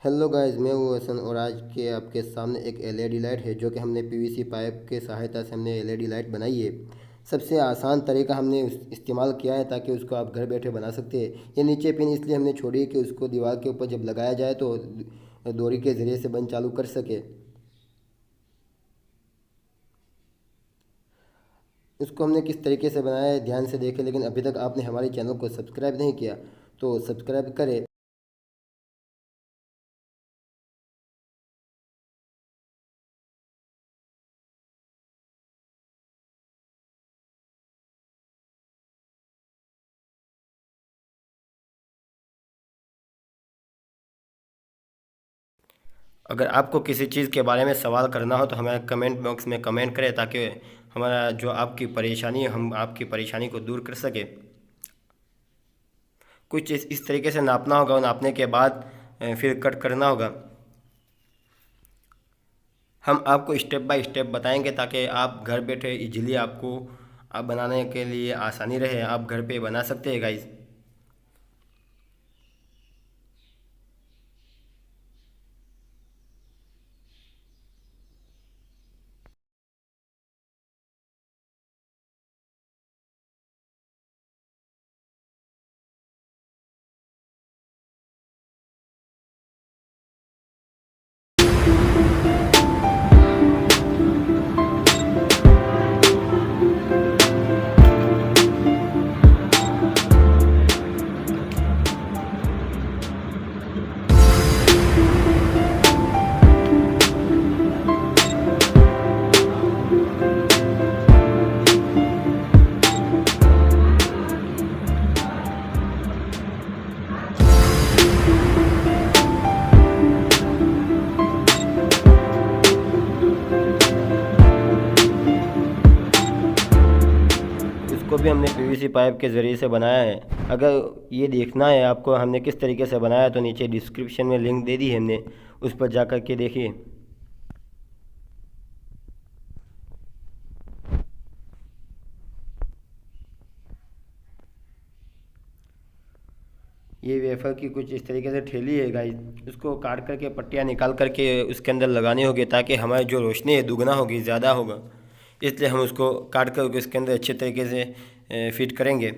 Hello guys, मैं हूँ हसन और आज के आपके सामने एक एलईडी लाइट है जो कि हमने पीवीसी पाइप के सहायता से हमने एलईडी लाइट बनाई है। सबसे आसान तरीका हमने इस्तेमाल किया है ताकि उसको आप घर बैठे बना सकते हैं। ये नीचे पिन इसलिए हमने छोड़ी है कि उसको दीवार के ऊपर जब लगाया जाए तो डोरी के ज़रिए से बंद चालू कर सके। उसको हमने किस तरीके से बनाया है ध्यान से देखें, लेकिन अभी तक आपने हमारे चैनल को सब्सक्राइब नहीं किया तो सब्सक्राइब करें। अगर आपको किसी चीज़ के बारे में सवाल करना हो तो हमें कमेंट बॉक्स में कमेंट करें ताकि हमारा जो आपकी परेशानी है हम आपकी परेशानी को दूर कर सके। कुछ इस तरीके से नापना होगा और नापने के बाद फिर कट करना होगा। हम आपको स्टेप बाय स्टेप बताएंगे ताकि आप घर बैठे इजीली आपको आप बनाने के लिए आसानी रहे, आप घर पे बना सकते हैं गाइस। इसको भी हमने पीवीसी पाइप के ज़रिए से बनाया है। अगर ये देखना है आपको हमने किस तरीके से बनाया तो नीचे डिस्क्रिप्शन में लिंक दे दी है हमने, उस पर जा कर के देखिए। ये वेफर की कुछ इस तरीके से ठेली है गाइस, उसको काट करके पट्टियाँ निकाल करके उसके अंदर लगानी होगी ताकि हमारी जो रोशनी है दुगना होगी, ज़्यादा होगा। इसलिए हम उसको काट करके इसके अंदर अच्छे तरीके से फिट करेंगे।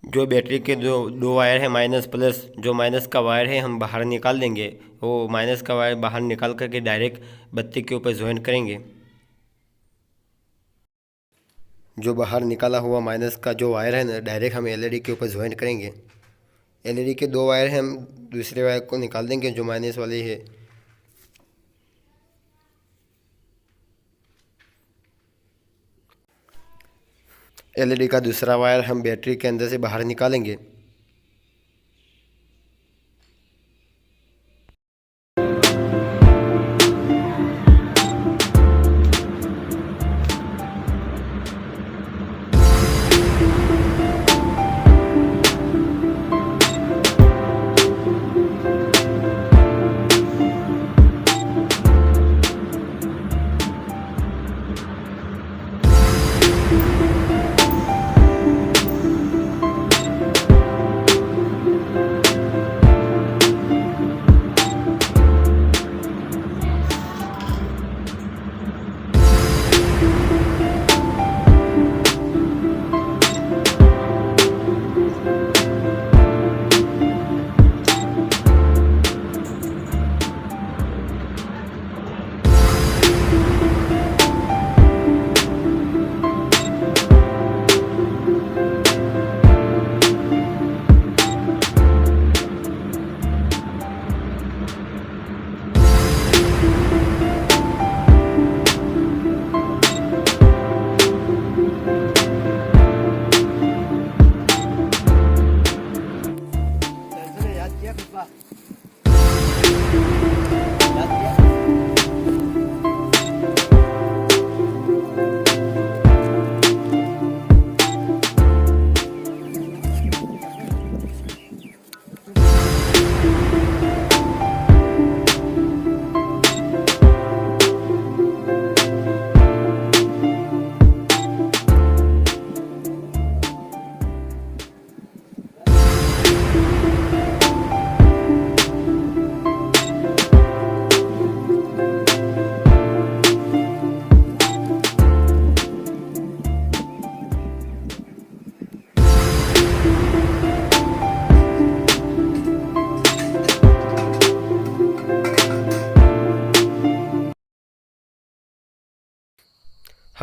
जो बैटरी के जो दो वायर है माइनस प्लस, जो माइनस का वायर है हम बाहर निकाल देंगे। वो माइनस का वायर बाहर निकाल करके डायरेक्ट बत्ती के ऊपर ज्वाइन करेंगे। जो बाहर निकाला हुआ माइनस का जो वायर है ना, डायरेक्ट हम एलईडी के ऊपर ज्वाइन करेंगे। एलईडी के दो वायर हैं, हम दूसरे वायर को निकाल देंगे जो माइनस वाली है। एलईडी का दूसरा वायर हम बैटरी के अंदर से बाहर निकालेंगे।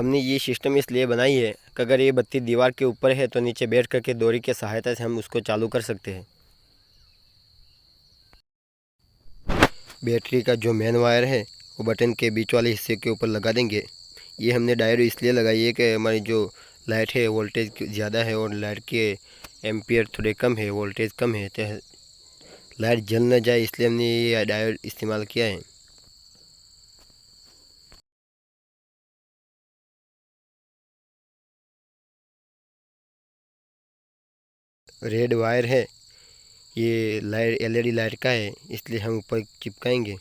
हमने ये सिस्टम इसलिए बनाई है कि अगर ये बत्ती दीवार के ऊपर है तो नीचे बैठ करके डोरी की सहायता से हम उसको चालू कर सकते हैं। बैटरी का जो मेन वायर है वो बटन के बीच वाले हिस्से के ऊपर लगा देंगे। ये हमने डायोड इसलिए लगाई है कि हमारी जो लाइट है वोल्टेज ज़्यादा है और लाइट के एम्पियर थोड़े कम है, वोल्टेज कम है, तो लाइट जल न जाए, इसलिए हमने ये डायोड इस्तेमाल किया है। रेड वायर है, ये लाइट एलईडी लाइट का है, इसलिए हम ऊपर चिपकाएंगे।